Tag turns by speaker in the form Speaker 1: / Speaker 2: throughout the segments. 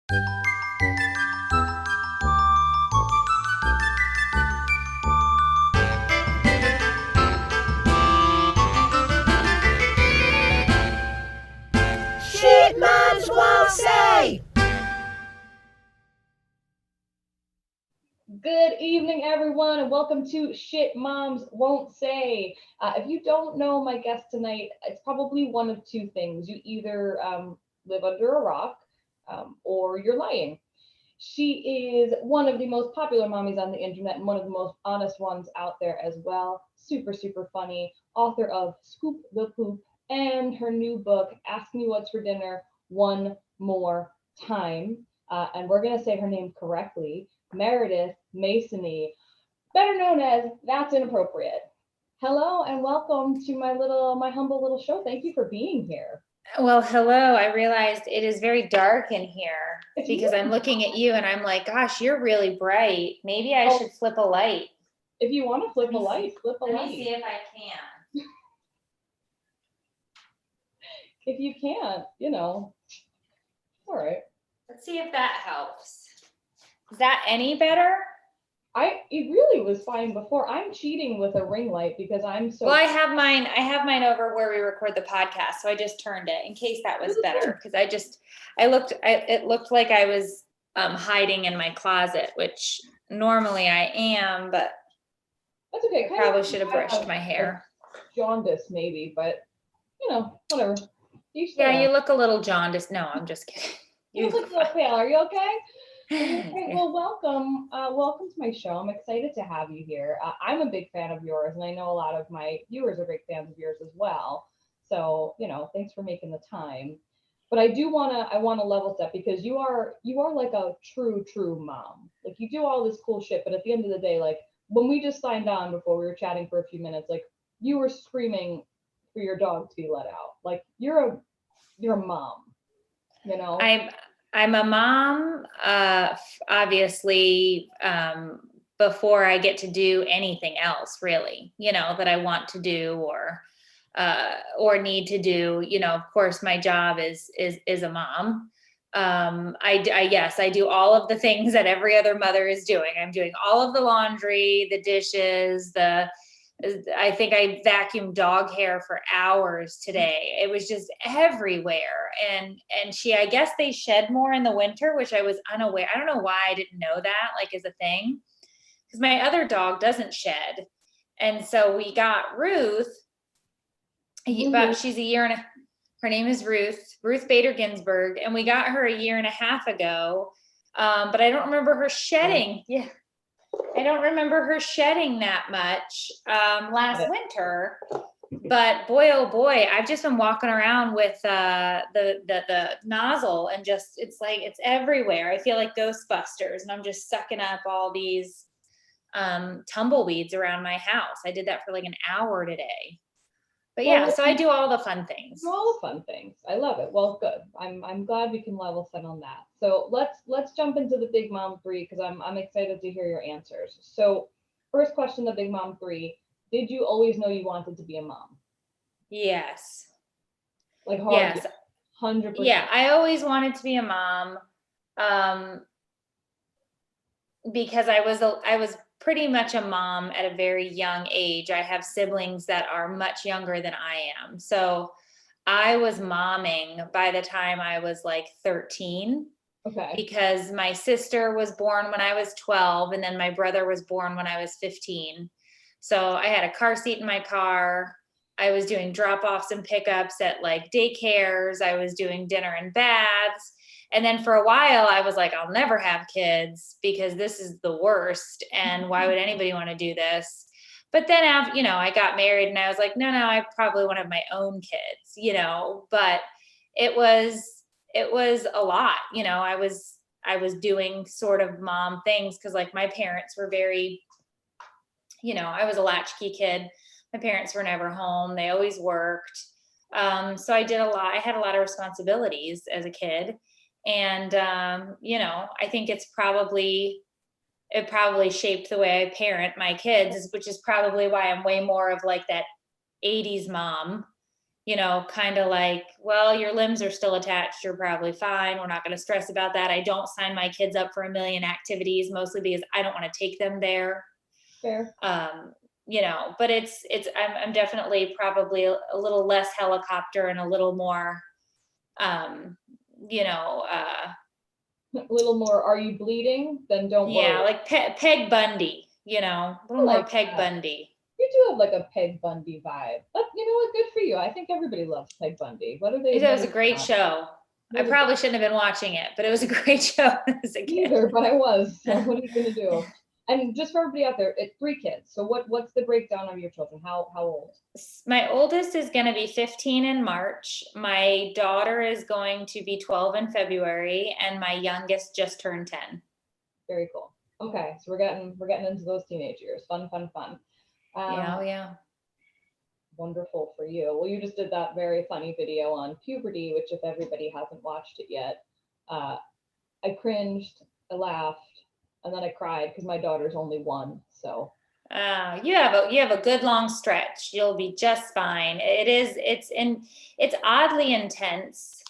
Speaker 1: Shit moms won't say.
Speaker 2: Good evening, everyone, and welcome to Shit Moms Won't Say. If you don't know my guest tonight, it's probably one of two things. You either live under a rock or you're lying. She is one of the most popular mommies on the internet and one of the most honest ones out there as well. Super, super funny. Author of Scoop the Poop and her new book, Ask Me What's for Dinner One More Time. And we're going to say her name correctly. Meredith Masony, better known as That's Inappropriate. Hello and welcome to my humble little show. Thank you for being here.
Speaker 3: Well, hello. I realized it is very dark in here because I'm looking at you and I'm like, gosh, you're really bright. Maybe I should flip a light.
Speaker 2: If you want to flip a light, flip a light.
Speaker 3: Let me see if I can.
Speaker 2: If you can't, all right.
Speaker 3: Let's see if that helps. Is that any better?
Speaker 2: It really was fine before. I'm cheating with a ring light because I'm so.
Speaker 3: Well, I have mine over where we record the podcast, so I just turned it in case that was better because it looked like I was hiding in my closet, which normally I am, but
Speaker 2: that's okay.
Speaker 3: I probably should have brushed my hair.
Speaker 2: Jaundice maybe, but whatever.
Speaker 3: Yeah, you look a little jaundiced. No, I'm just kidding.
Speaker 2: You look a little pale. Are you okay? Okay, well, welcome to my show. I'm excited to have you here. I'm a big fan of yours, and I know a lot of my viewers are big fans of yours as well. So, thanks for making the time. But I want to level set because you are like a true mom. Like you do all this cool shit, but at the end of the day, like when we just signed on before we were chatting for a few minutes, like you were screaming for your dog to be let out. Like you're a mom,
Speaker 3: I'm a mom, obviously, before I get to do anything else really, that I want to do or need to do, of course my job is a mom. I do all of the things that every other mother is doing. I'm doing all of the laundry, the dishes, I think I vacuumed dog hair for hours today. It was just everywhere. And I guess they shed more in the winter, which I was unaware. I don't know why I didn't know that, like as a thing, because my other dog doesn't shed. And so we got Ruth, but she's a year and her name is Ruth Bader Ginsburg. And we got her a year and a half ago. But I don't remember her shedding. Yeah. I don't remember her shedding that much last winter, but boy, oh boy, I've just been walking around with the nozzle and just, it's like, it's everywhere. I feel like Ghostbusters and I'm just sucking up all these tumbleweeds around my house. I did that for like an hour today. But yeah, so I do all the fun things.
Speaker 2: All the fun things. I love it. Well, good. I'm glad we can level set on that. So let's jump into the Big Mom 3 because I'm excited to hear your answers. So first question, the Big Mom 3. Did you always know you wanted to be a mom?
Speaker 3: Yes.
Speaker 2: Like hard?
Speaker 3: Yes.
Speaker 2: 100%.
Speaker 3: Yeah, I always wanted to be a mom because I was pretty much a mom at a very young age. I have siblings that are much younger than I am. So I was momming by the time I was like 13.
Speaker 2: Okay.
Speaker 3: Because my sister was born when I was 12 and then my brother was born when I was 15. So I had a car seat in my car. I was doing drop-offs and pickups at like daycares. I was doing dinner and baths. And then for a while I was like, I'll never have kids because this is the worst. And why would anybody want to do this? But then after, I got married and I was like, no, I probably want to have my own kids, but it was a lot, I was doing sort of mom things. Cause like my parents were very, I was a latchkey kid. My parents were never home. They always worked. So I did a lot. I had a lot of responsibilities as a kid. And, I think it probably shaped the way I parent my kids, which is probably why I'm way more of like that 80s mom, kind of like, well, your limbs are still attached. You're probably fine. We're not going to stress about that. I don't sign my kids up for a million activities, mostly because I don't want to take them there.
Speaker 2: Fair.
Speaker 3: But I'm definitely probably a little less helicopter and a little more,
Speaker 2: a little more, are you bleeding? Then don't worry.
Speaker 3: Yeah, like Peg Bundy, a little more
Speaker 2: like
Speaker 3: Peg
Speaker 2: that.
Speaker 3: Bundy.
Speaker 2: You do have like a Peg Bundy vibe. But you know what? Good for you. I think everybody loves Peg Bundy. What are they?
Speaker 3: It was a great show. I probably shouldn't have been watching it, but it was a great show as a kid.
Speaker 2: Neither, but I was. So what are you gonna do? And just for everybody out there, it's 3 kids. So what's the breakdown of your children? How old?
Speaker 3: My oldest is going to be 15 in March. My daughter is going to be 12 in February, and my youngest just turned 10.
Speaker 2: Very cool. Okay, so we're getting into those teenage years. Fun.
Speaker 3: Yeah.
Speaker 2: Wonderful for you. Well, you just did that very funny video on puberty, which if everybody hasn't watched it yet, I cringed, I laughed, and then I cried because my daughter's only 1. So
Speaker 3: you have a good long stretch. You'll be just fine. It's oddly intense,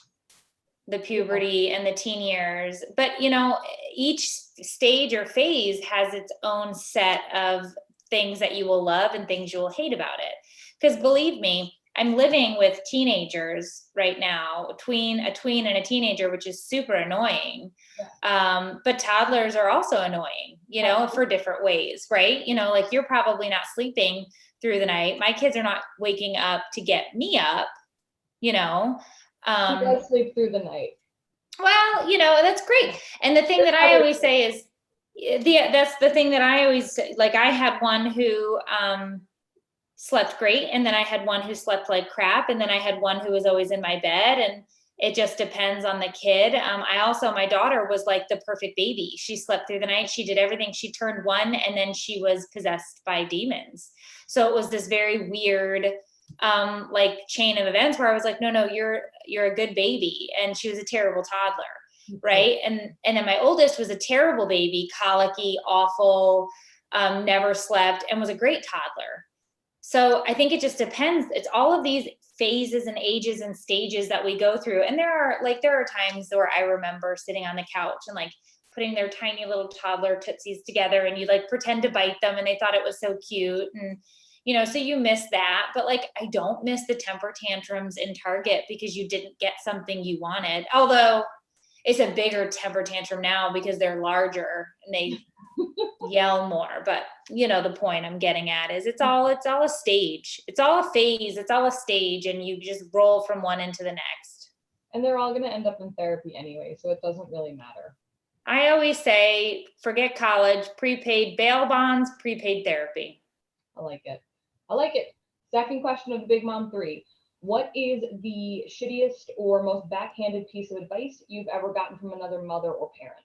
Speaker 3: the puberty and the teen years, but each stage or phase has its own set of things that you will love and things you will hate about it. Because believe me, I'm living with teenagers right now, a tween and a teenager, which is super annoying. But toddlers are also annoying, for different ways, right? Like you're probably not sleeping through the night. My kids are not waking up to get me up,
Speaker 2: she does sleep through the night.
Speaker 3: Well, that's great. And the thing that I always say is, that's the thing that I always say, like I had one who slept great, and then I had one who slept like crap, and then I had one who was always in my bed, and it just depends on the kid. My daughter was like the perfect baby. She slept through the night. She did everything. She turned 1 and then she was possessed by demons. So it was this very weird like chain of events where I was like, no, you're a good baby. And she was a terrible toddler. Right. And then my oldest was a terrible baby, colicky, awful, never slept, and was a great toddler. So I think it just depends. It's all of these phases and ages and stages that we go through. And there are times where I remember sitting on the couch and like putting their tiny little toddler tootsies together, and you like pretend to bite them, and they thought it was so cute. And, so you miss that, but like, I don't miss the temper tantrums in Target because you didn't get something you wanted. Although it's a bigger temper tantrum now because they're larger and they yell more. But the point I'm getting at is it's all a stage. It's all a phase. It's all a stage, and you just roll from one into the next.
Speaker 2: And they're all going to end up in therapy anyway, so it doesn't really matter.
Speaker 3: I always say, forget college, prepaid bail bonds, prepaid therapy.
Speaker 2: I like it. Second question of the Big Mom 3. What is the shittiest or most backhanded piece of advice you've ever gotten from another mother or parent?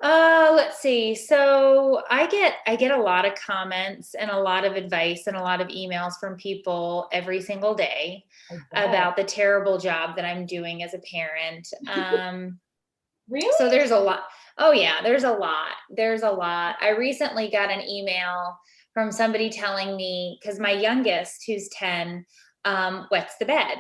Speaker 3: Let's see. So I get a lot of comments and a lot of advice and a lot of emails from people every single day about the terrible job that I'm doing as a parent.
Speaker 2: Really?
Speaker 3: So there's a lot. Oh yeah, there's a lot. I recently got an email from somebody telling me, because my youngest, who's 10, wets the bed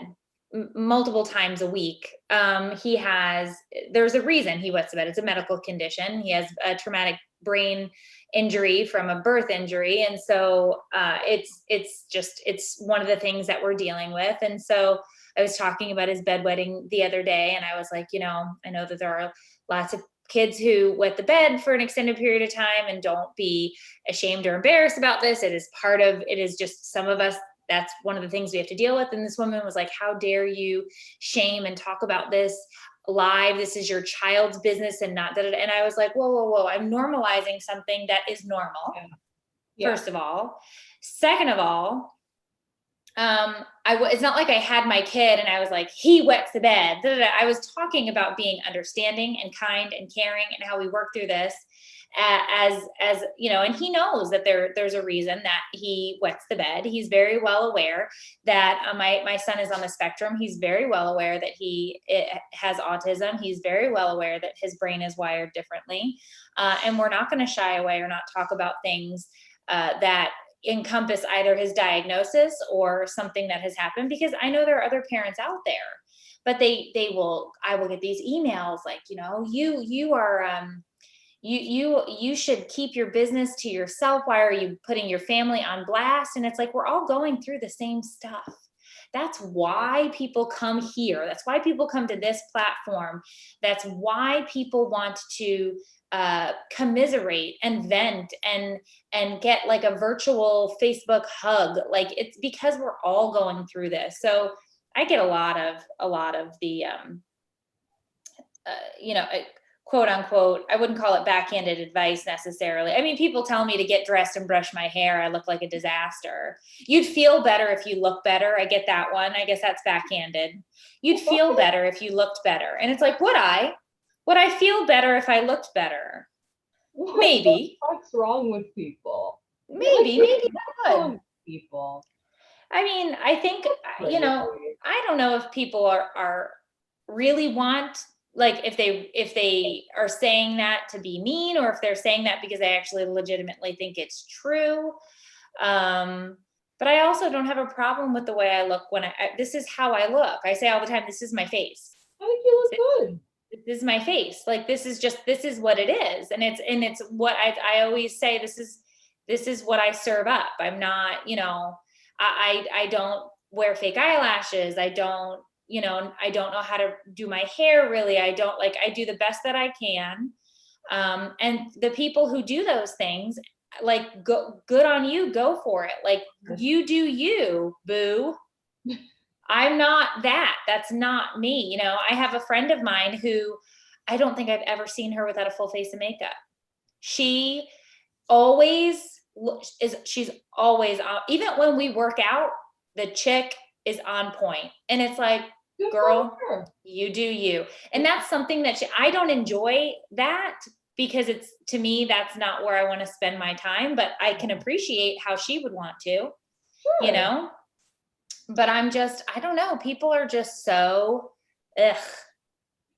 Speaker 3: multiple times a week. There's a reason he wets the bed. It's a medical condition. He has a traumatic brain injury from a birth injury. And so it's one of the things that we're dealing with. And so I was talking about his bedwetting the other day, and I was like, I know that there are lots of kids who wet the bed for an extended period of time, and don't be ashamed or embarrassed about this. It is just some of us. That's one of the things we have to deal with. And this woman was like, how dare you shame and talk about this live? This is your child's business and not that. And I was like, whoa. I'm normalizing something that is normal. Yeah. First of all. Second of all, it's not like I had my kid and I was like, he wets the bed. I was talking about being understanding and kind and caring and how we work through this as and he knows that there's a reason that he wets the bed. He's very well aware that my son is on the spectrum. He's very well aware that he has autism. He's very well aware that his brain is wired differently. And we're not going to shy away or not talk about things that encompass either his diagnosis or something that has happened, because I know there are other parents out there, but I will get these emails like, you are, you should keep your business to yourself. Why are you putting your family on blast? And it's like, we're all going through the same stuff. That's why people come here. That's why people come to this platform. That's why people want to commiserate and vent and get like a virtual Facebook hug. Like, it's because we're all going through this. So I get a lot of the, quote unquote, I wouldn't call it backhanded advice necessarily. I mean, people tell me to get dressed and brush my hair. I look like a disaster. You'd feel better if you look better. I get that one. I guess that's backhanded. You'd feel better if you looked better. And it's like, would I feel better if I looked better? Maybe.
Speaker 2: What's wrong with people?
Speaker 3: Maybe I would.
Speaker 2: People.
Speaker 3: I mean, I think, I don't know if people are really want, like, if they are saying that to be mean, or if they're saying that because they actually legitimately think it's true. But I also don't have a problem with the way I look when this is how I look. I say all the time, this is my face.
Speaker 2: I think you look good.
Speaker 3: This is my face. Like, this is what it is. And it's what I always say, this is what I serve up. I'm not, I don't wear fake eyelashes. I don't know how to do my hair really. I do the best that I can. And the people who do those things, like, good on you, go for it. Like, you do you, boo. I'm not that. That's not me. I have a friend of mine who I don't think I've ever seen her without a full face of makeup. She always she's always on. Even when we work out, the chick is on point. And it's like, girl, you do you. And that's something that I don't enjoy that, because to me, that's not where I want to spend my time, but I can appreciate how she would want to, but I don't know. People are just so, they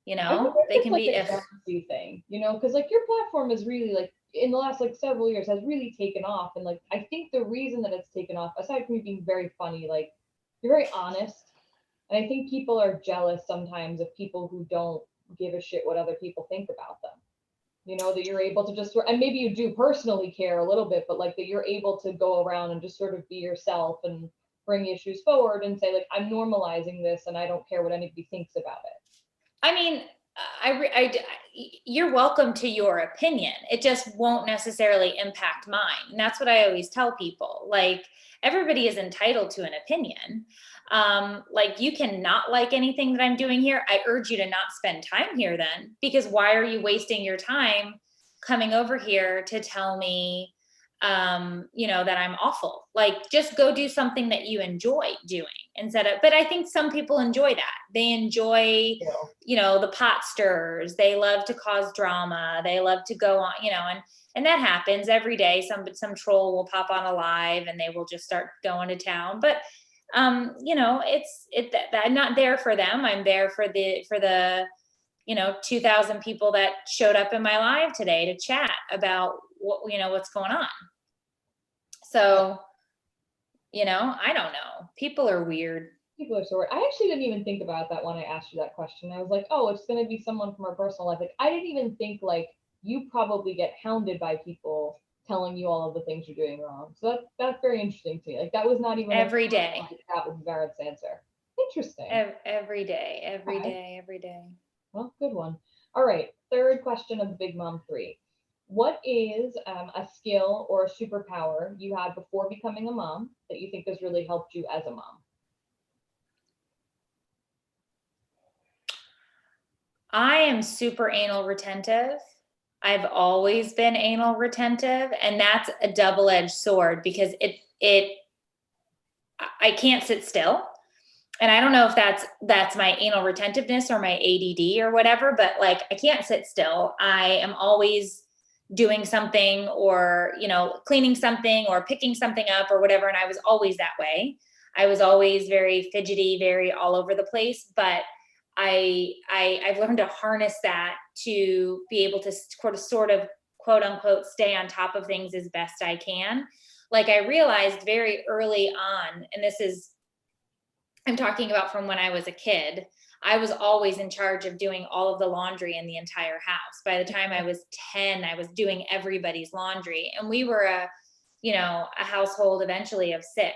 Speaker 3: can be
Speaker 2: a bouncy thing, because like your platform is really, like, in the last like several years has really taken off. And like, I think the reason that it's taken off, aside from you being very funny, like, you're very honest. And I think people are jealous sometimes of people who don't give a shit what other people think about them. That you're able to just, and maybe you do personally care a little bit, but like that you're able to go around and just sort of be yourself and bring issues forward and say, like, I'm normalizing this and I don't care what anybody thinks about it.
Speaker 3: I mean, you're welcome to your opinion. It just won't necessarily impact mine. And that's what I always tell people. Like, everybody is entitled to an opinion. Like, you cannot like anything that I'm doing here. I urge you to not spend time here then, because why are you wasting your time coming over here to tell me, that I'm awful? Like, just go do something that you enjoy doing but I think some people enjoy that. They enjoy, the pot stirrers. They love to cause drama. They love to go on, and that happens every day. Some troll will pop on a live and they will just start going to town. But, I'm not there for them. I'm there for the 2,000 people that showed up in my live today to chat about what's going on. So, I don't know. People are weird.
Speaker 2: People are so weird. I actually didn't even think about that when I asked you that question. I was like, oh, it's going to be someone from our personal life. Like, I didn't even think, like, you probably get hounded by people telling you all of the things you're doing wrong. So that's very interesting to me. Like, that was not even
Speaker 3: every day.
Speaker 2: That was Meredith's answer. Interesting.
Speaker 3: Every day.
Speaker 2: Well, good one. All right. Third question of the Big Mom 3. What is a skill or a superpower you had before becoming a mom that you think has really helped you as a mom?
Speaker 3: I am super anal retentive. I've always been anal retentive, and that's a double-edged sword because I can't sit still. And I don't know if that's my anal retentiveness or my ADD or whatever, but like, I can't sit still. I am always doing something or, cleaning something or picking something up or whatever. And I was always that way. I was always very fidgety, very all over the place, but I've learned to harness that to be able to sort of quote unquote, stay on top of things as best I can. like I realized very early on, and I'm talking about from when I was a kid, I was always in charge of doing all of the laundry in the entire house. By the time I was 10, I was doing everybody's laundry. And we were a household eventually of 6.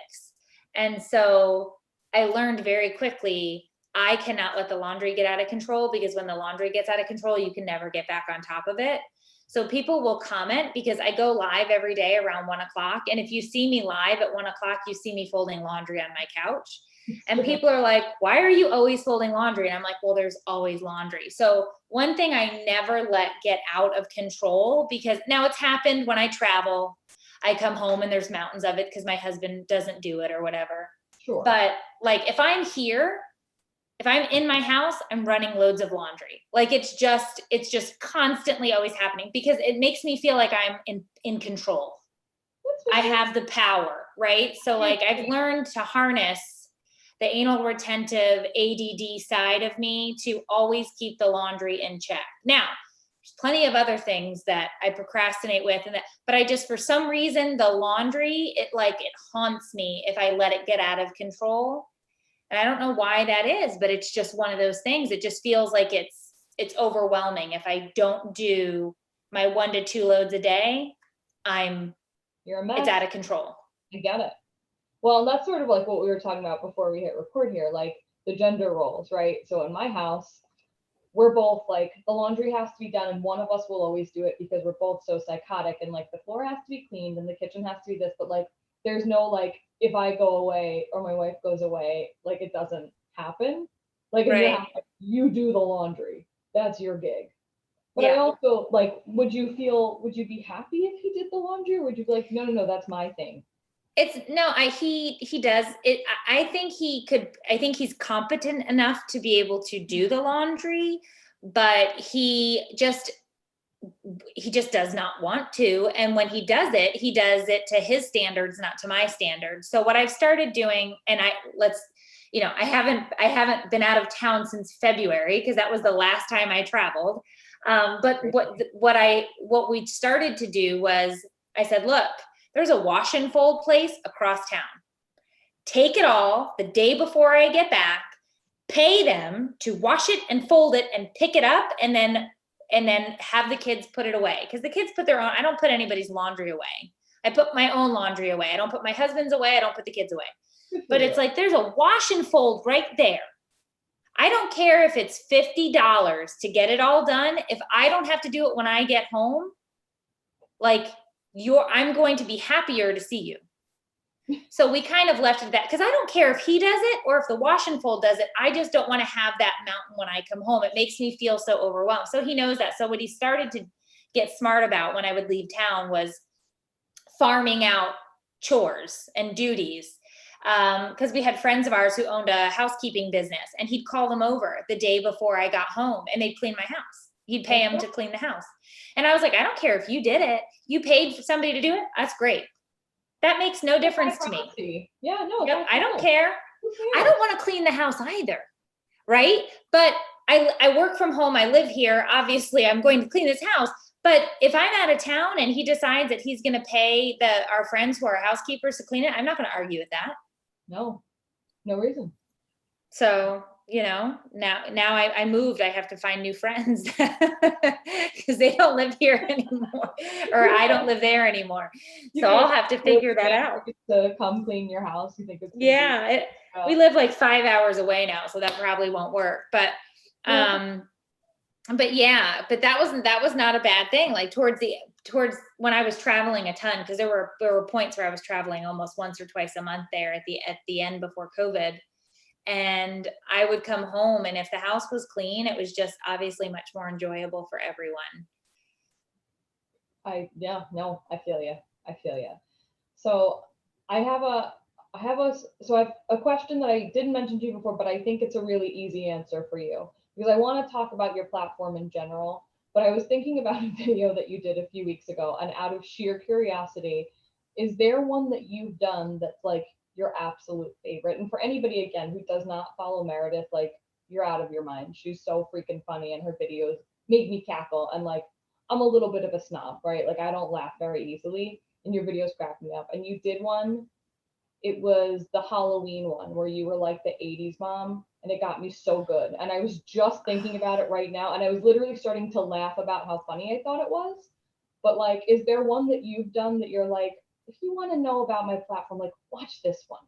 Speaker 3: And so I learned very quickly, I cannot let the laundry get out of control, because when the laundry gets out of control, you can never get back on top of it. So people will comment, because I go live every day around 1:00. And if you see me live at 1:00, you see me folding laundry on my couch. And people are like, why are you always folding laundry? And I'm like, well, there's always laundry. So one thing I never let get out of control, because now it's happened when I travel, I come home and there's mountains of it because my husband doesn't do it or whatever.
Speaker 2: Sure.
Speaker 3: But like, if I'm here, if I'm in my house, I'm running loads of laundry. Like it's just constantly always happening, because it makes me feel like I'm in control. I have the power, right? So like I've learned to harness the anal retentive ADD side of me to always keep the laundry in check. Now, there's plenty of other things that I procrastinate with, but I just, for some reason, the laundry, it haunts me if I let it get out of control. And I don't know why that is, but it's just one of those things. It just feels like it's overwhelming. If I don't do my 1 to 2 loads a day,
Speaker 2: you're a mess.
Speaker 3: It's out of control.
Speaker 2: I get it. Well, that's sort of like what we were talking about before we hit record here, like the gender roles, right? So in my house, we're both like, the laundry has to be done and one of us will always do it, because we're both so psychotic, and like the floor has to be cleaned and the kitchen has to be this, but like there's no like, if I go away or my wife goes away, like it doesn't happen. Like in your house, you do the laundry. That's your gig. But I also like, would you be happy if he did the laundry, or would you be like, no, that's my thing?
Speaker 3: He does it. I think he's competent enough to be able to do the laundry, but he just does not want to. And when he does it to his standards, not to my standards. So what I've started doing, and I haven't been out of town since February, because that was the last time I traveled. But what we started to do was, I said, look, there's a wash and fold place across town. Take it all the day before I get back, pay them to wash it and fold it and pick it up, and then have the kids put it away. Because the kids put their own, I don't put anybody's laundry away. I put my own laundry away. I don't put my husband's away. I don't put the kids away. But it's like, there's a wash and fold right there. I don't care if it's $50 to get it all done. If I don't have to do it when I get home, like, I'm going to be happier to see you. So we kind of left it at that, because I don't care if he does it or if the wash and fold does it. I just don't want to have that mountain when I come home. It makes me feel so overwhelmed. So he knows that. So what he started to get smart about when I would leave town was farming out chores and duties. Because we had friends of ours who owned a housekeeping business, and he'd call them over the day before I got home and they'd clean my house. He'd pay them to clean the house. And I was like, I don't care if you did it. You paid for somebody to do it. That's great. That makes no difference to me.
Speaker 2: Yeah, no.
Speaker 3: Yep, I don't care. I don't want to clean the house either. Right. But I work from home. I live here. Obviously, I'm going to clean this house. But if I'm out of town and he decides that he's going to pay our friends who are housekeepers to clean it, I'm not going to argue with that.
Speaker 2: No reason.
Speaker 3: So, now I moved, I have to find new friends because they don't live here anymore, or I don't live there anymore. So I'll have to figure that out.
Speaker 2: To come clean your house, you think it's
Speaker 3: we live like 5 hours away now, so that probably won't work. But that was not a bad thing. Like towards when I was traveling a ton, because there were points where I was traveling almost once or twice a month there at the end before COVID. And I would come home, and if the house was clean, it was just obviously much more enjoyable for everyone.
Speaker 2: I feel you. So I have a question that I didn't mention to you before, but I think it's a really easy answer for you, because I want to talk about your platform in general. But I was thinking about a video that you did a few weeks ago, and out of sheer curiosity, is there one that you've done that's like your absolute favorite? And for anybody, again, who does not follow Meredith, like, you're out of your mind. She's so freaking funny, and her videos make me cackle. And like, I'm a little bit of a snob, right? Like, I don't laugh very easily. and your videos crack me up. And you did one, it was the Halloween one where you were like the 80s mom, and it got me so good. And I was just thinking about it right now, and I was literally starting to laugh about how funny I thought it was. But like, is there one that you've done that you're like, if you want to know about my platform, like watch this one?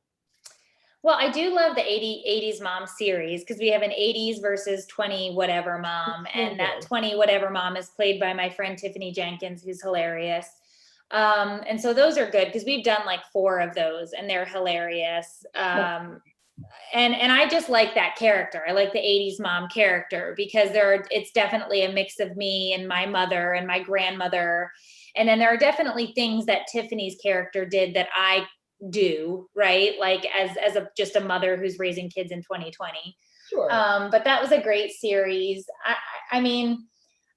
Speaker 3: Well, I do love the 80s mom series because we have an 80s versus 20 whatever mom. And that 20 whatever mom is played by my friend Tiffany Jenkins, who's hilarious. And so those are good because we've done like 4 of those and they're hilarious. And I just like that character. I like the 80s mom character because it's definitely a mix of me and my mother and my grandmother. And then there are definitely things that Tiffany's character did that I do, right? Like as just a mother who's raising kids in 2020.
Speaker 2: Sure.
Speaker 3: But that was a great series. I mean,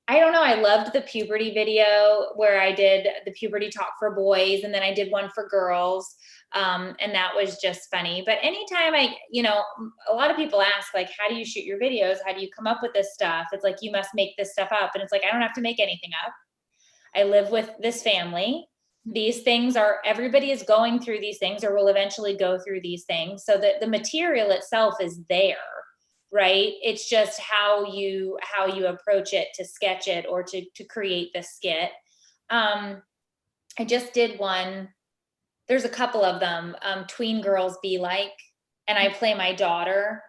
Speaker 3: I don't know. I loved the puberty video where I did the puberty talk for boys, and then I did one for girls. And that was just funny. But anytime a lot of people ask, like, how do you shoot your videos? How do you come up with this stuff? It's like, you must make this stuff up. And it's like, I don't have to make anything up. I live with this family. These things everybody is going through these things or will eventually go through these things. So that the material itself is there, right? It's just how you approach it to sketch it or to create the skit. I just did one. There's a couple of them, Tween Girls Be Like, and I play my daughter.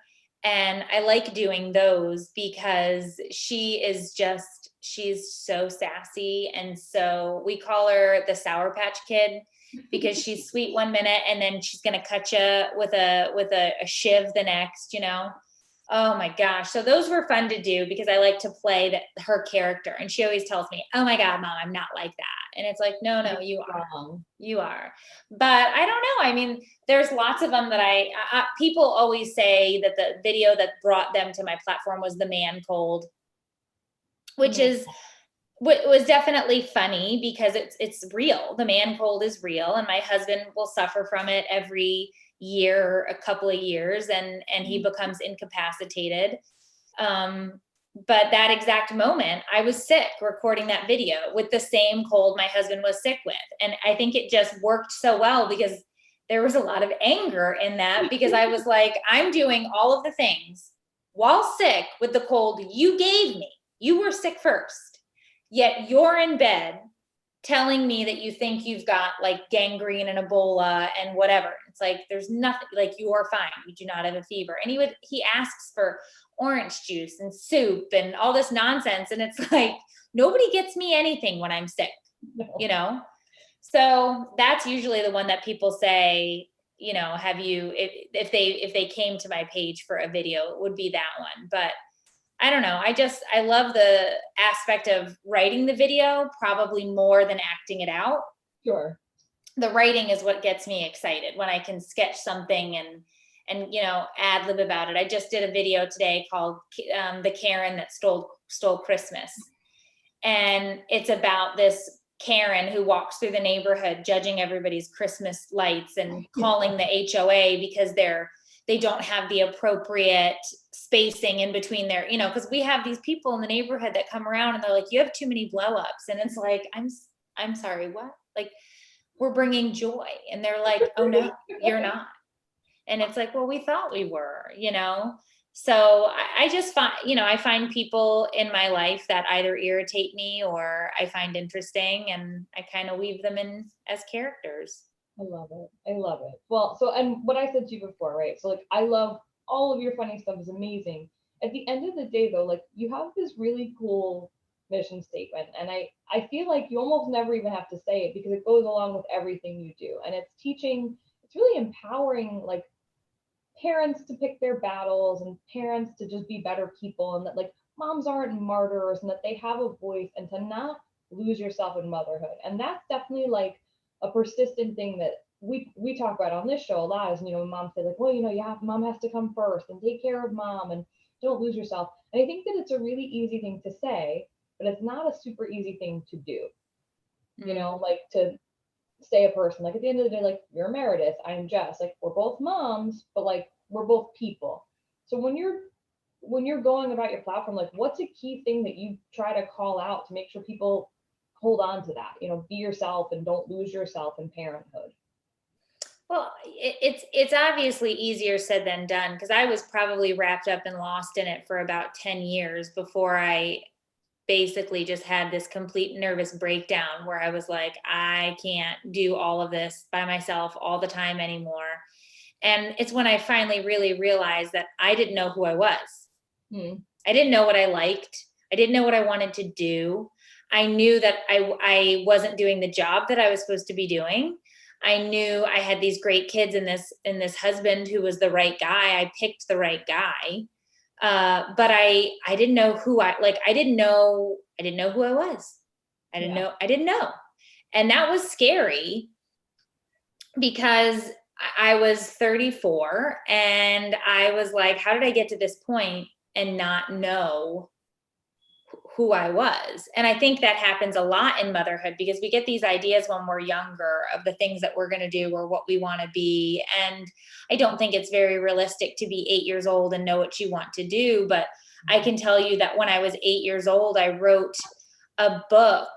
Speaker 3: And I like doing those because she's so sassy. And so we call her the Sour Patch Kid because she's sweet one minute and then she's going to cut you with a shiv the next, Oh my gosh. So those were fun to do because I like to play her character. And she always tells me, oh my God, Mom, I'm not like that. And it's like, no, you are. You are. But I don't know. I mean, there's lots of them that people always say that the video that brought them to my platform was the man cold, which was definitely funny because it's real. The man cold is real. And my husband will suffer from it every year, a couple of years, and he becomes incapacitated. But that exact moment, I was sick recording that video with the same cold my husband was sick with. And I think it just worked so well because there was a lot of anger in that because I was like, I'm doing all of the things while sick with the cold you gave me. You were sick first, yet you're in bed telling me that you think you've got like gangrene and Ebola and whatever. It's like, there's nothing, like, you are fine. You do not have a fever. And he asks for orange juice and soup and all this nonsense. And it's like, nobody gets me anything when I'm sick, So that's usually the one that people say, have you, if they came to my page for a video, it would be that one. But I don't know. I love the aspect of writing the video probably more than acting it out.
Speaker 2: Sure.
Speaker 3: The writing is what gets me excited when I can sketch something and ad lib about it. I just did a video today called The Karen That Stole Christmas. And it's about this Karen who walks through the neighborhood judging everybody's Christmas lights and calling the HOA because they don't have the appropriate spacing in between their, because we have these people in the neighborhood that come around and they're like, you have too many blow-ups. And it's like, I'm sorry, what? Like, we're bringing joy. And they're like, oh no, you're not. And it's like, well, we thought we were, So I just find, I find people in my life that either irritate me or I find interesting, and I kind of weave them in as characters.
Speaker 2: I love it. Well, so, and what I said to you before, right? So like, I love all of your funny stuff is amazing. At the end of the day though, like, you have this really cool mission statement. And I feel like you almost never even have to say it because it goes along with everything you do. And it's really empowering, like, parents to pick their battles and parents to just be better people, and that like moms aren't martyrs and that they have a voice, and to not lose yourself in motherhood. And that's definitely like a persistent thing that we talk about on this show a lot is, mom say like, well, mom has to come first and take care of mom and don't lose yourself. And I think that it's a really easy thing to say, but it's not a super easy thing to do. Like to stay a person, like at the end of the day, like, you're Meredith, I'm Jess, like, we're both moms, but like, we're both people. So when you're going about your platform, like, what's a key thing that you try to call out to make sure people hold on to that, be yourself and don't lose yourself in parenthood?
Speaker 3: Well, it's obviously easier said than done, because I was probably wrapped up and lost in it for about 10 years before I basically just had this complete nervous breakdown where I was like, I can't do all of this by myself all the time anymore. And it's when I finally really realized that I didn't know who I was. I didn't know what I liked. I didn't know what I wanted to do. I knew that I wasn't doing the job that I was supposed to be doing. I knew I had these great kids and this husband who was the right guy. I picked the right guy. But I didn't know who I didn't know who I was. I didn't know. And that was scary because I was 34 and I was like, how did I get to this point and not know who I was? And I think that happens a lot in motherhood, because we get these ideas when we're younger of the things that we're going to do or what we want to be. And I don't think it's very realistic to be 8 years old and know what you want to do. But I can tell you that when I was 8 years old, I wrote a book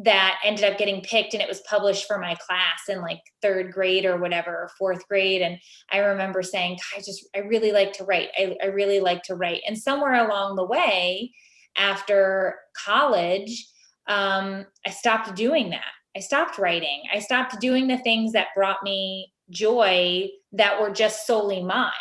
Speaker 3: that ended up getting picked, and it was published for my class in like 3rd grade or whatever, or 4th grade. And I remember saying, I really like to write. I really like to write. And somewhere along the way, after college, I stopped doing that. I stopped writing. I stopped doing the things that brought me joy that were just solely mine.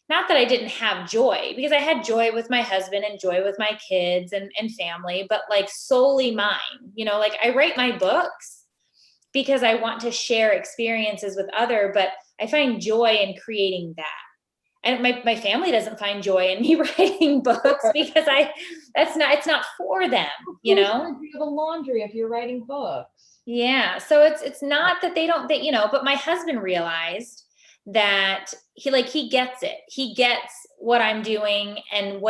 Speaker 3: Not that I didn't have joy, because I had joy with my husband and joy with my kids and family, but like solely mine. Like I write my books because I want to share experiences with others, but I find joy in creating that. And my family doesn't find joy in me writing books because it's not for them,
Speaker 2: Do the laundry if you're writing books.
Speaker 3: Yeah. So it's not that they don't, but my husband realized that he gets it. He gets what I'm doing and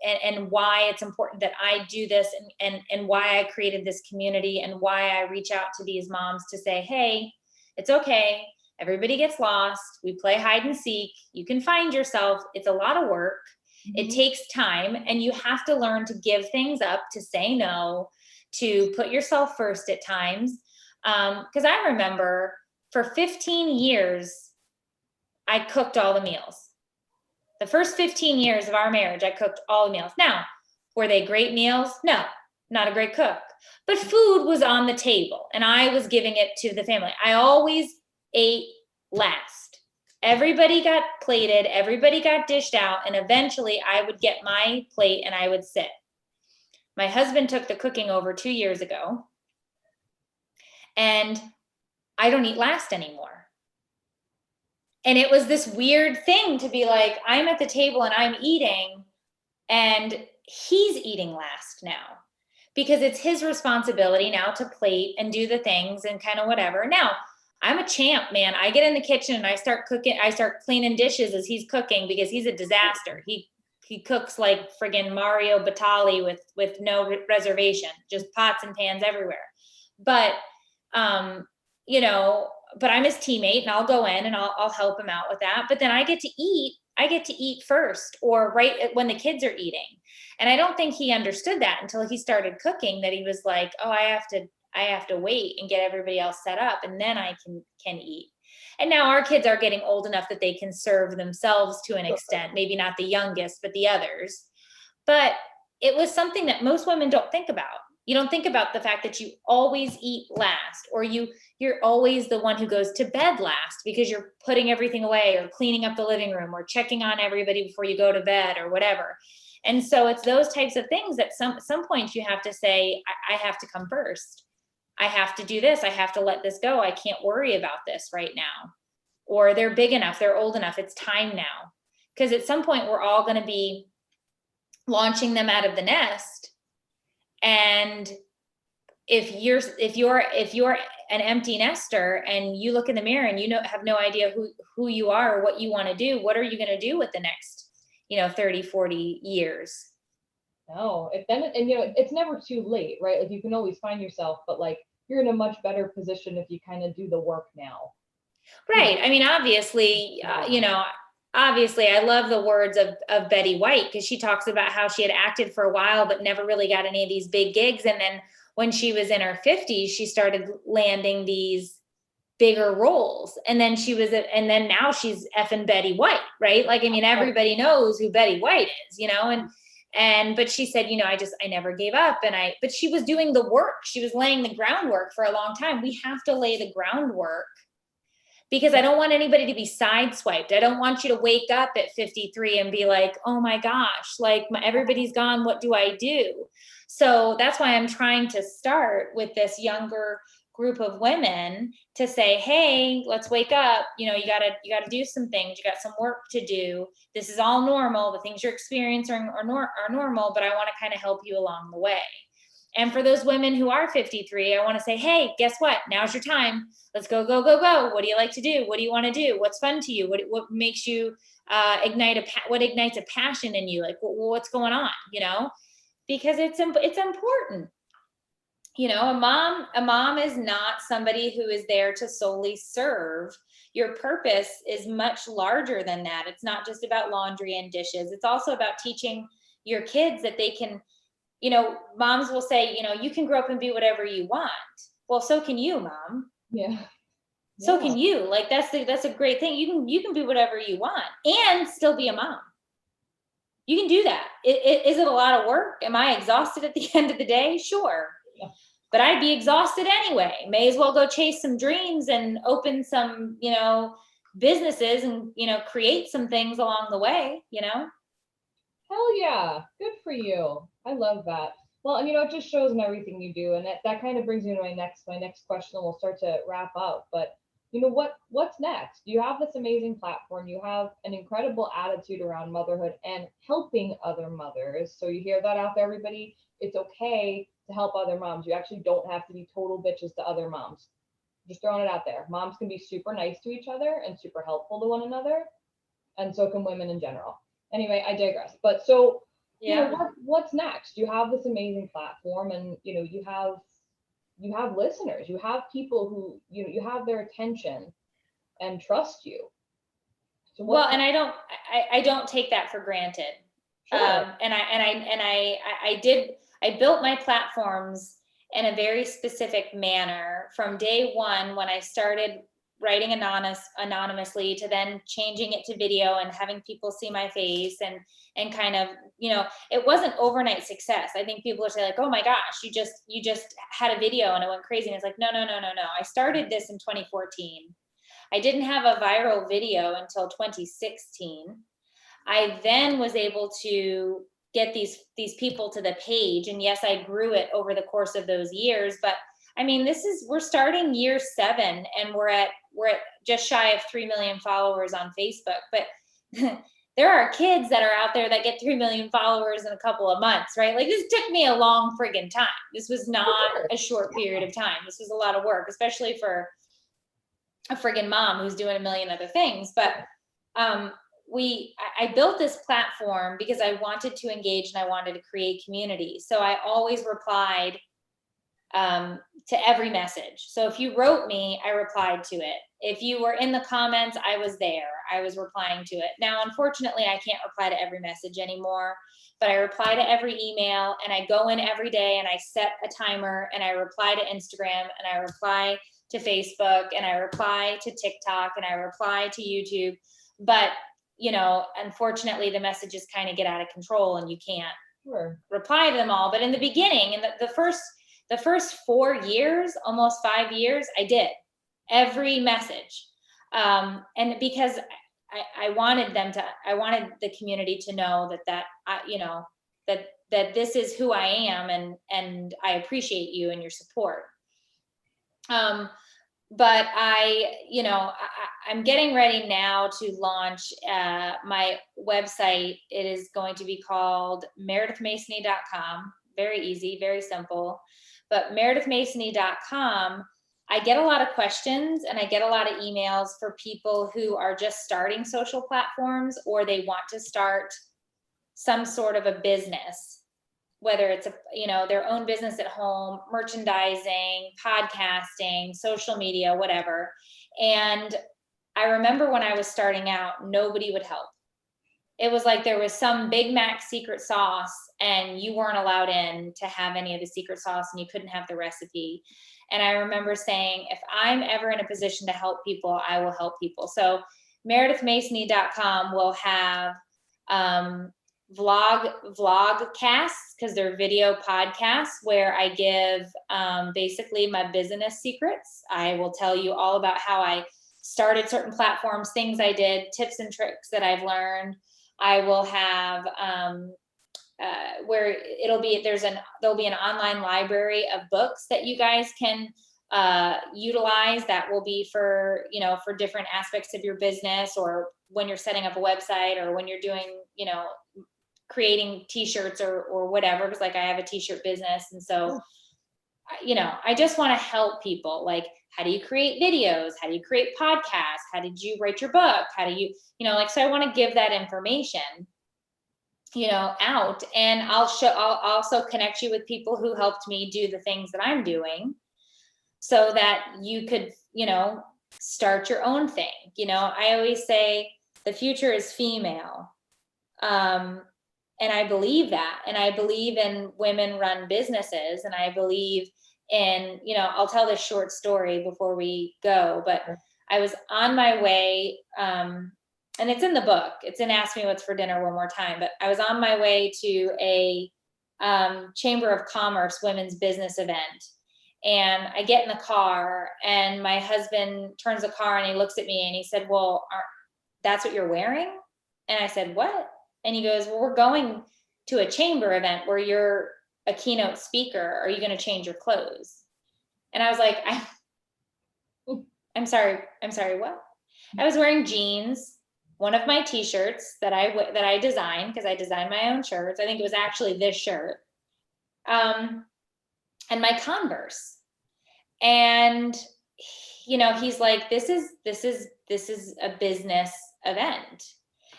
Speaker 3: and why it's important that I do this, and why I created this community, and why I reach out to these moms to say, hey, it's okay. Everybody gets lost. We play hide and seek. You can find yourself. It's a lot of work. It takes time, and you have to learn to give things up, to say no, to put yourself first at times. Because I remember for 15 years, I cooked all the meals. The first 15 years of our marriage, I cooked all the meals. Now, were they great meals? No, not a great cook. But food was on the table, and I was giving it to the family. I always ate last. Everybody got plated, everybody got dished out, and eventually I would get my plate and I would sit. My husband took the cooking over 2 years ago, and I don't eat last anymore. And it was this weird thing to be like, I'm at the table and I'm eating, and he's eating last now, because it's his responsibility now to plate and do the things and kind of whatever. Now, I'm a champ, man. I get in the kitchen and I start cooking. I start cleaning dishes as he's cooking, because he's a disaster. He cooks like friggin' Mario Batali with no reservation, just pots and pans everywhere. But, but I'm his teammate, and I'll go in and I'll help him out with that. But then I get to eat first, or right when the kids are eating. And I don't think he understood that until he started cooking, that he was like, oh, I have to wait and get everybody else set up, and then I can eat. And now our kids are getting old enough that they can serve themselves to an extent, maybe not the youngest, but the others. But it was something that most women don't think about. You don't think about the fact that you always eat last, or you're always the one who goes to bed last, because you're putting everything away or cleaning up the living room or checking on everybody before you go to bed or whatever. And so it's those types of things that some point you have to say, I have to come first. I have to do this. I have to let this go. I can't worry about this right now. Or they're big enough, they're old enough. It's time now. Because at some point we're all going to be launching them out of the nest. And if you're an empty nester and you look in the mirror and have no idea who you are or what you want to do, what are you going to do with the next, 30, 40 years?
Speaker 2: No, it's never too late, right? Like you can always find yourself, but like you're in a much better position if you kind of do the work now.
Speaker 3: Right. I mean, obviously, obviously I love the words of Betty White, because she talks about how she had acted for a while, but never really got any of these big gigs. And then when she was in her 50s, she started landing these bigger roles. And then now she's effing Betty White, right? Like, I mean, everybody knows who Betty White is, but she said, I never gave up. But she was doing the work. She was laying the groundwork for a long time. We have to lay the groundwork, because I don't want anybody to be sideswiped. I don't want you to wake up at 53 and be like, oh my gosh, like everybody's gone. What do I do? So that's why I'm trying to start with this younger group of women to say, hey, let's wake up. You gotta do some things. You got some work to do. This is all normal. The things you're experiencing are normal, but I want to kind of help you along the way. And for those women who are 53, I want to say, hey, guess what? Now's your time. Let's go, go, go, go. What do you like to do? What do you want to do? What's fun to you? What makes you what ignites a passion in you? Like, what's going on, because it's important. A mom is not somebody who is there to solely serve. Your purpose is much larger than that. It's not just about laundry and dishes. It's also about teaching your kids that they can, moms will say, you can grow up and be whatever you want. Well, so can you, Mom.
Speaker 2: Yeah.
Speaker 3: So can you. Like, that's a great thing. You can be whatever you want and still be a mom. You can do that. Is it a lot of work? Am I exhausted at the end of the day? Sure.
Speaker 2: Yeah.
Speaker 3: But I'd be exhausted anyway. May as well go chase some dreams and open some, businesses and, create some things along the way,
Speaker 2: Hell yeah. Good for you. I love that. Well, and it just shows in everything you do. And that kind of brings me to my next question, and we'll start to wrap up. But what's next? You have this amazing platform. You have an incredible attitude around motherhood and helping other mothers. So you hear that out there, everybody. It's okay to help other moms. You actually don't have to be total bitches to other moms. Just throwing it out there. Moms can be super nice to each other and super helpful to one another. And so can women in general. Anyway, I digress. But so, what's next? You have this amazing platform, and you have listeners. You have people who you have their attention and trust you. So
Speaker 3: and I don't take that for granted.
Speaker 2: Sure.
Speaker 3: I built my platforms in a very specific manner from day one, when I started writing anonymously, to then changing it to video and having people see my face and kind of, it wasn't overnight success. I think people are saying like, oh my gosh, you just had a video and it went crazy. And it's like, no. I started this in 2014. I didn't have a viral video until 2016. I then was able to get these people to the page. And yes, I grew it over the course of those years, but I mean, we're starting year 7, and we're at just shy of 3 million followers on Facebook. But there are kids that are out there that get 3 million followers in a couple of months, right? Like, this took me a long friggin' time. This was not a short period of time. This was a lot of work, especially for a friggin' mom who's doing a million other things. But I built this platform because I wanted to engage and I wanted to create community. So I always replied to every message. So if you wrote me, I replied to it. If you were in the comments, I was there. I was replying to it. Now, unfortunately, I can't reply to every message anymore, but I reply to every email, and I go in every day and I set a timer, and I reply to Instagram, and I reply to Facebook, and I reply to TikTok, and I reply to YouTube. But, unfortunately, the messages kind of get out of control and you can't reply to them all. But in the beginning, in the first 4 years, almost 5 years, I did every message. And because I wanted the community to know that this is who I am, and I appreciate you and your support. But I'm getting ready now to launch my website. It is going to be called meredithmasony.com. Very easy, very simple. But meredithmasony.com, I get a lot of questions and I get a lot of emails for people who are just starting social platforms, or they want to start some sort of a business, whether it's their own business at home, merchandising, podcasting, social media, whatever. And I remember when I was starting out, nobody would help. it was like there was some Big Mac secret sauce and you weren't allowed in to have any of the secret sauce and you couldn't have the recipe. And I remember saying, if I'm ever in a position to help people, I will help people. So meredithmasony.com will have vlogcasts, because they're video podcasts, where I give basically my business secrets. I will tell you all about how I started certain platforms, things I did, tips and tricks that I've learned. I will have where there'll be an online library of books that you guys can utilize, that will be for, for different aspects of your business, or when you're setting up a website, or when you're doing, creating t-shirts or whatever, because like I have a t-shirt business. And so, I just want to help people. Like, how do you create videos? How do you create podcasts? How did you write your book? How do you, so I want to give that information, out, and I'll also connect you with people who helped me do the things that I'm doing, so that you could, start your own thing. I always say the future is female. And I believe that, and I believe in women run businesses, and I believe in, I'll tell this short story before we go, but I was on my way, and it's in the book, it's in Ask Me What's for Dinner One More Time, but I was on my way to a Chamber of Commerce women's business event. And I get in the car, and my husband turns the car and he looks at me and he said, well, that's what you're wearing? And I said, what? And he goes, well, we're going to a chamber event where you're a keynote speaker. Are you going to change your clothes? And I was like, I'm sorry, what? I was wearing jeans, one of my t-shirts that I designed, because I designed my own shirts. I think it was actually this shirt, and my Converse. And, he's like, this is a business event.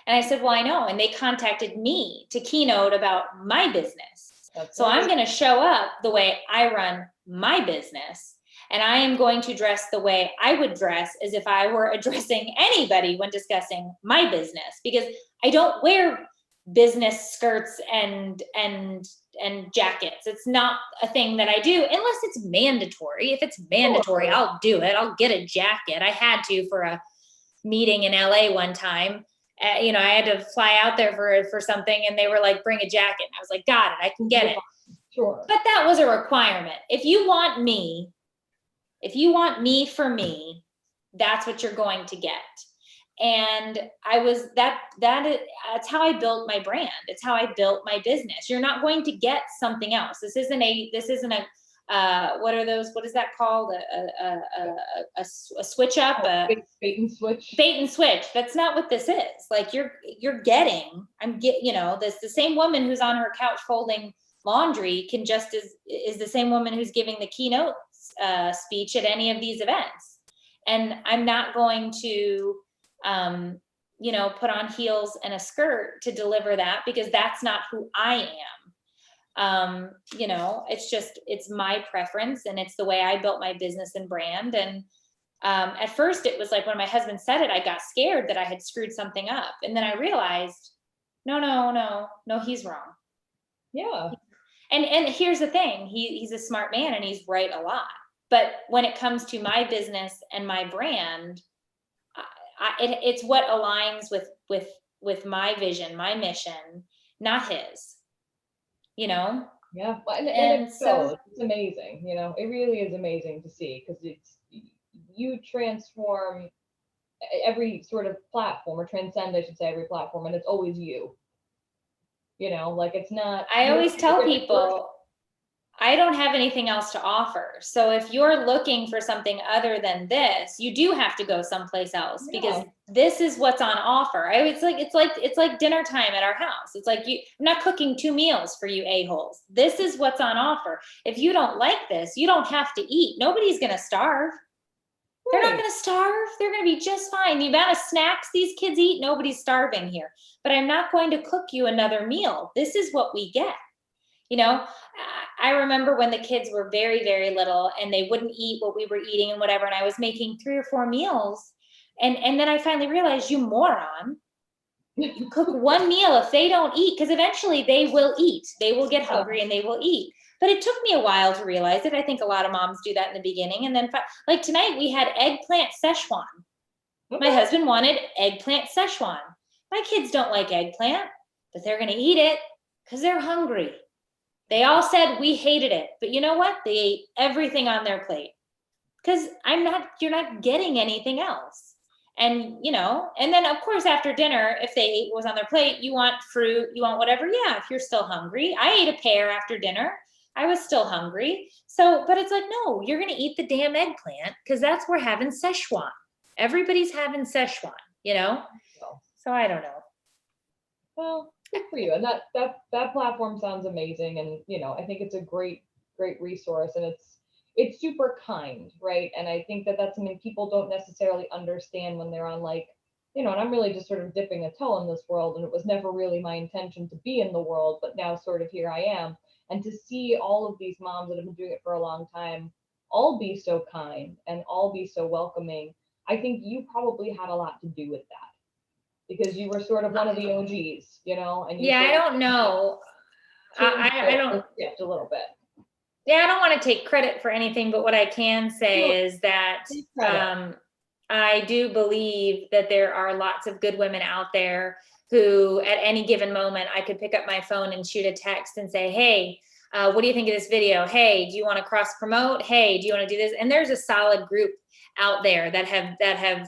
Speaker 3: And I said, well, I know. And they contacted me to keynote about my business. So I'm going to show up the way I run my business. And I am going to dress the way I would dress as if I were addressing anybody when discussing my business, because I don't wear business skirts and jackets. It's not a thing that I do unless it's mandatory. If it's mandatory, I'll do it. I'll get a jacket. I had to for a meeting in LA one time. I had to fly out there for something, and they were like, bring a jacket. And I was like, got it, I can get it.
Speaker 2: Sure. But
Speaker 3: that was a requirement. If you want me for me, that's what you're going to get. And that's how I built my brand. It's how I built my business. You're not going to get something else. This isn't a what are those? What is that called? A switch up,
Speaker 2: bait and switch.
Speaker 3: Bait and switch. That's not what this is. Like you're getting. The same woman who's on her couch folding laundry is the same woman who's giving the keynote speech at any of these events. And I'm not going to, put on heels and a skirt to deliver that, because that's not who I am. It's my preference, and it's the way I built my business and brand. And at first it was like, when my husband said it, I got scared that I had screwed something up. And then I realized, no, he's wrong.
Speaker 2: Yeah.
Speaker 3: And here's the thing, he's a smart man and he's right a lot. But when it comes to my business and my brand, it's what aligns with my vision, my mission, not his.
Speaker 2: Yeah, and it's amazing. It really is amazing to see, because you transform every sort of platform, or transcend, I should say, every platform, and it's always you. Like, it's not.
Speaker 3: I always tell people, I don't have anything else to offer. So if you're looking for something other than this, you do have to go someplace else, because this is what's on offer. It's like dinner time at our house. It's like, I'm not cooking 2 meals for you a-holes. This is what's on offer. If you don't like this, you don't have to eat. Nobody's going to starve. They're not going to starve. They're going to be just fine. The amount of snacks these kids eat, nobody's starving here. But I'm not going to cook you another meal. This is what we get. I remember when the kids were very, very little and they wouldn't eat what we were eating and whatever. And I was making 3 or 4 meals. And then I finally realized, you moron, You cook one meal if they don't eat, because eventually they will eat. They will get hungry and they will eat. But it took me a while to realize it. I think a lot of moms do that in the beginning. And then like tonight we had eggplant Szechuan. My husband wanted eggplant Szechuan. My kids don't like eggplant, but they're going to eat it because they're hungry. They all said we hated it, but you know what? They ate everything on their plate because you're not getting anything else. And, and then of course, after dinner, if they ate what was on their plate, you want fruit, you want whatever. Yeah. If you're still hungry, I ate a pear after dinner. I was still hungry. So, but it's like, no, you're going to eat the damn eggplant because we're having Szechuan. Everybody's having Szechuan, So I don't know.
Speaker 2: Well, good for you. And that platform sounds amazing. And, I think it's a great resource, and it's super kind, right? And I think that's something people don't necessarily understand when they're on and I'm really just sort of dipping a toe in this world, and it was never really my intention to be in the world, but now sort of here I am. And to see all of these moms that have been doing it for a long time, all be so kind and all be so welcoming, I think you probably had a lot to do with that because you were sort of one of the OGs, and you
Speaker 3: I don't know. I don't
Speaker 2: a little bit.
Speaker 3: Yeah, I don't want to take credit for anything, but what I can say is that I do believe that there are lots of good women out there who at any given moment, I could pick up my phone and shoot a text and say, hey, what do you think of this video? Hey, do you want to cross promote? Hey, do you want to do this? And there's a solid group out there that have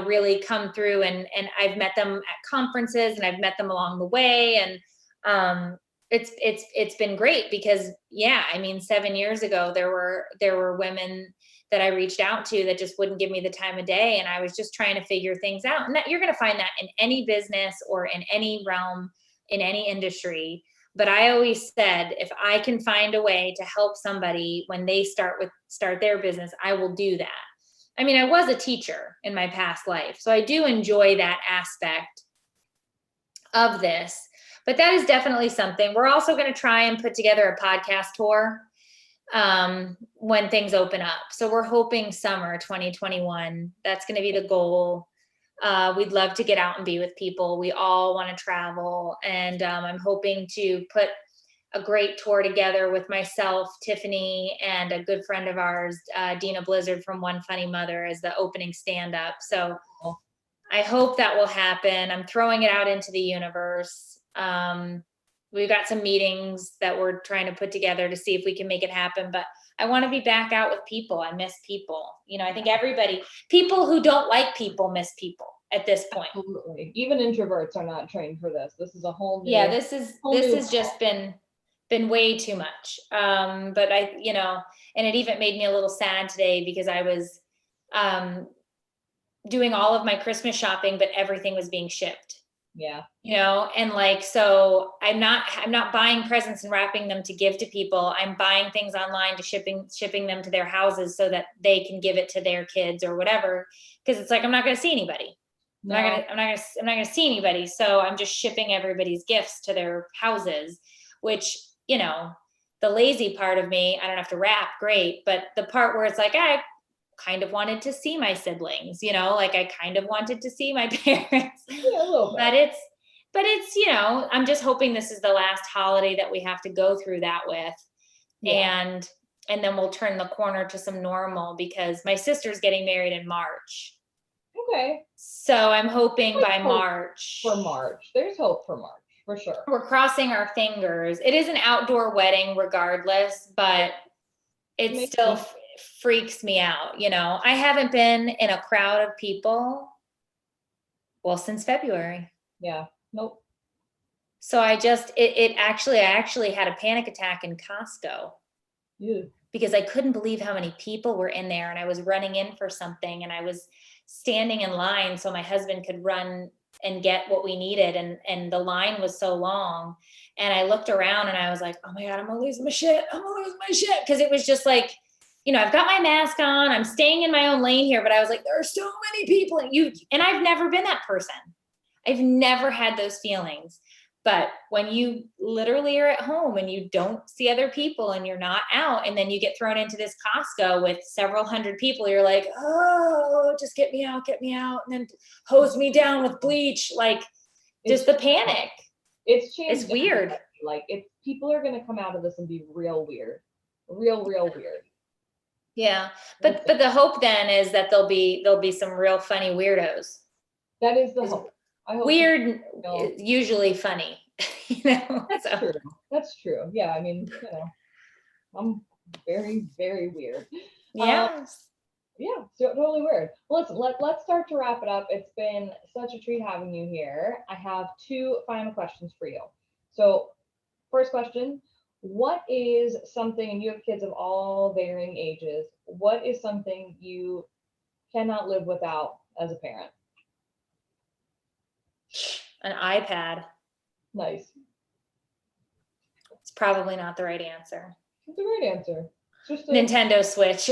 Speaker 3: really come through, and I've met them at conferences and I've met them along the way. And it's been great because 7 years ago, there were women that I reached out to that just wouldn't give me the time of day. And I was just trying to figure things out. And that you're going to find that in any business or in any realm, in any industry. But I always said, if I can find a way to help somebody when they start their business, I will do that. I mean, I was a teacher in my past life, so I do enjoy that aspect of this. But that is definitely something. We're also going to try and put together a podcast tour when things open up. So we're hoping summer 2021. That's going to be the goal. We'd love to get out and be with people. We all want to travel. And I'm hoping to put a great tour together with myself, Tiffany, and a good friend of ours, Dina Blizzard from One Funny Mother, as the opening stand-up. So I hope that will happen. I'm throwing it out into the universe. We've got some meetings that we're trying to put together to see if we can make it happen, but I want to be back out with people. I miss people. I think people who don't like people miss people at this point.
Speaker 2: Absolutely. Even introverts are not trained for this. This is a whole new.
Speaker 3: Yeah, this has just been way too much. But and it even made me a little sad today because I was doing all of my Christmas shopping, but everything was being shipped.
Speaker 2: Yeah.
Speaker 3: And so I'm not buying presents and wrapping them to give to people. I'm buying things online to shipping them to their houses so that they can give it to their kids or whatever. Cause it's like, I'm not going to see anybody. No. I'm not going to see anybody. So I'm just shipping everybody's gifts to their houses, which, the lazy part of me, I don't have to wrap, great. But the part where it's like, I kind of wanted to see my siblings, I kind of wanted to see my parents.
Speaker 2: Yeah, a little bit.
Speaker 3: But it's, I'm just hoping this is the last holiday that we have to go through that with. Yeah. And then we'll turn the corner to some normal because my sister's getting married in March.
Speaker 2: Okay.
Speaker 3: So I'm hoping by March.
Speaker 2: For March. There's hope for March, for sure.
Speaker 3: We're crossing our fingers. It is an outdoor wedding regardless, but it still freaks me out. I haven't been in a crowd of people, since February.
Speaker 2: Yeah. Nope.
Speaker 3: So I actually had a panic attack in Costco.
Speaker 2: Yeah.
Speaker 3: Because I couldn't believe how many people were in there, and I was running in for something and I was standing in line so my husband could run and get what we needed. And the line was so long, and I looked around and I was like, oh my God, I'm gonna lose my shit. Cause it was just like, I've got my mask on, I'm staying in my own lane here, but I was like, there are so many people and I've never been that person. I've never had those feelings, But when you literally are at home and you don't see other people and you're not out, and then you get thrown into this Costco with several hundred people, you're like, oh, just get me out, and then hose me down with bleach. Like, just the panic.
Speaker 2: It's changed.
Speaker 3: It's weird.
Speaker 2: Like, people are going to come out of this and be real weird. Real weird.
Speaker 3: Yeah. But the hope then is that there'll be some real funny weirdos.
Speaker 2: That is the hope. I hope
Speaker 3: weird is usually funny.
Speaker 2: That's true. That's true. Yeah, I mean, I'm very, very weird.
Speaker 3: Yeah.
Speaker 2: Yeah, so totally weird. Well, let's start to wrap it up. It's been such a treat having you here. I have 2 final questions for you. So, first question, what is something, and you have kids of all varying ages, what is something you cannot live without as a parent?
Speaker 3: An iPad.
Speaker 2: Nice.
Speaker 3: It's probably not the right answer.
Speaker 2: It's the right answer. Just
Speaker 3: Nintendo Switch,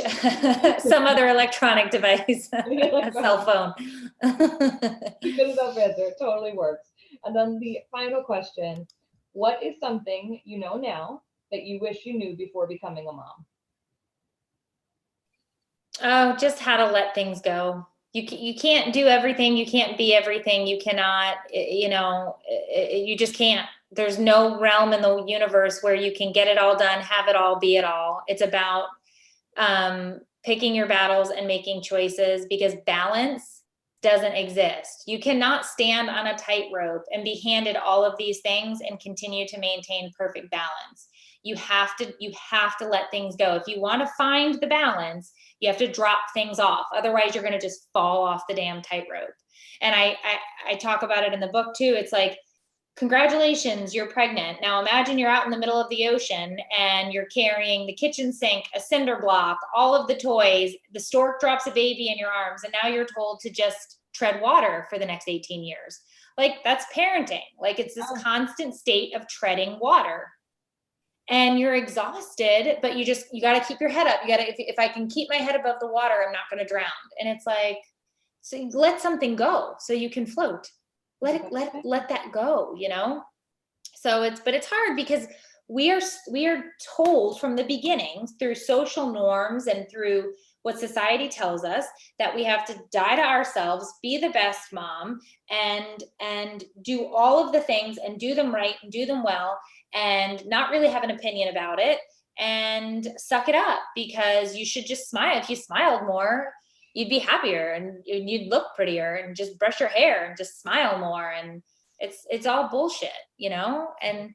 Speaker 3: some other electronic device, a cell phone.
Speaker 2: Good enough answer. It totally works. And then the final question, what is something you know now that you wish you knew before becoming a mom?
Speaker 3: Oh, just how to let things go. You can't do everything. You can't be everything. You cannot, you just can't. There's no realm in the universe where you can get it all done, have it all, be it all. It's about picking your battles and making choices, because balance doesn't exist. You cannot stand on a tightrope and be handed all of these things and continue to maintain perfect balance. You have to let things go. If you want to find the balance, you have to drop things off. Otherwise, you're going to just fall off the damn tightrope. And I talk about it in the book too. It's like, congratulations, you're pregnant. Now imagine you're out in the middle of the ocean and you're carrying the kitchen sink, a cinder block, all of the toys. The stork drops a baby in your arms, and now you're told to just tread water for the next 18 years. Like, that's parenting. Like, it's this constant state of treading water. And you're exhausted, but you got to keep your head up. You got to, if I can keep my head above the water, I'm not going to drown. And it's like, so you let something go so you can float. Let that go, So it's hard, because we are told from the beginning, through social norms and through what society tells us, that we have to die to ourselves, be the best mom, and do all of the things and do them right and do them well, and not really have an opinion about it, and suck it up, because you should just smile. If you smiled more, you'd be happier, and you'd look prettier, and just brush your hair and just smile more. And it's all bullshit, And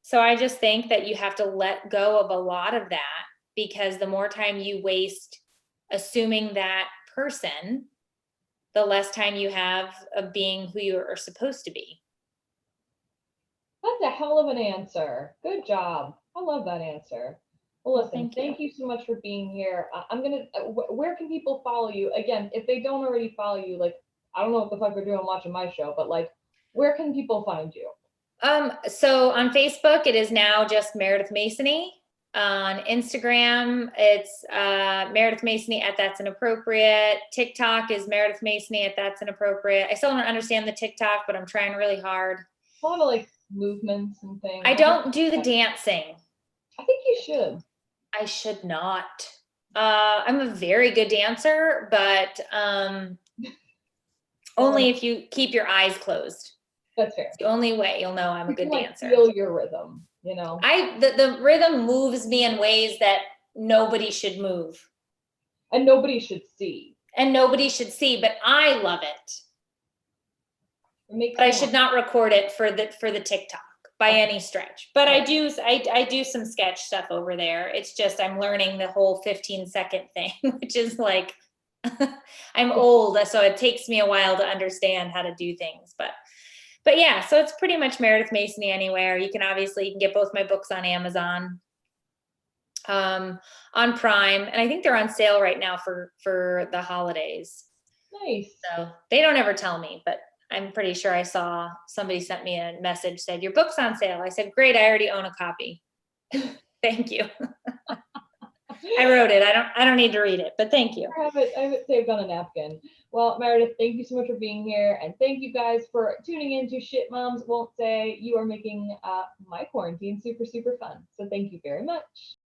Speaker 3: so I just think that you have to let go of a lot of that, because the more time you waste assuming that person, the less time you have of being who you are supposed to be.
Speaker 2: That's a hell of an answer. Good job. I love that answer. Well, listen, thank you so much for being here. Where can people follow you? Again, if they don't already follow you, like, I don't know what the fuck they're doing watching my show, but like, where can people find you?
Speaker 3: So on Facebook, it is now just Meredith Masony. On Instagram, it's Meredith Masony at That's Inappropriate. TikTok is Meredith Masony at That's Inappropriate. I still don't understand the TikTok, but I'm trying really hard.
Speaker 2: A lot of like movements and things.
Speaker 3: I don't do the dancing.
Speaker 2: I think you should.
Speaker 3: I should not. I'm a very good dancer, but only if you keep your eyes closed.
Speaker 2: That's fair.
Speaker 3: It's the only way you'll know I'm a good dancer.
Speaker 2: Feel your rhythm,
Speaker 3: The rhythm moves me in ways that nobody should move.
Speaker 2: And nobody should see.
Speaker 3: But I love it. But I should not record it for the TikTok by any stretch. But I do some sketch stuff over there. It's just I'm learning the whole 15-second thing, which is like I'm old, so it takes me a while to understand how to do things. But yeah, so it's pretty much Meredith Masony anywhere. You can get both my books on Amazon, on Prime, and I think they're on sale right now for the holidays.
Speaker 2: Nice.
Speaker 3: So they don't ever tell me, but I'm pretty sure I saw somebody sent me a message, said your book's on sale. I said, great, I already own a copy. Thank you. I wrote it. I don't need to read it, but thank you.
Speaker 2: I have it saved on a napkin. Well, Meredith, thank you so much for being here. And thank you guys for tuning in to Shit Moms Won't Say. You are making my quarantine super, super fun. So thank you very much.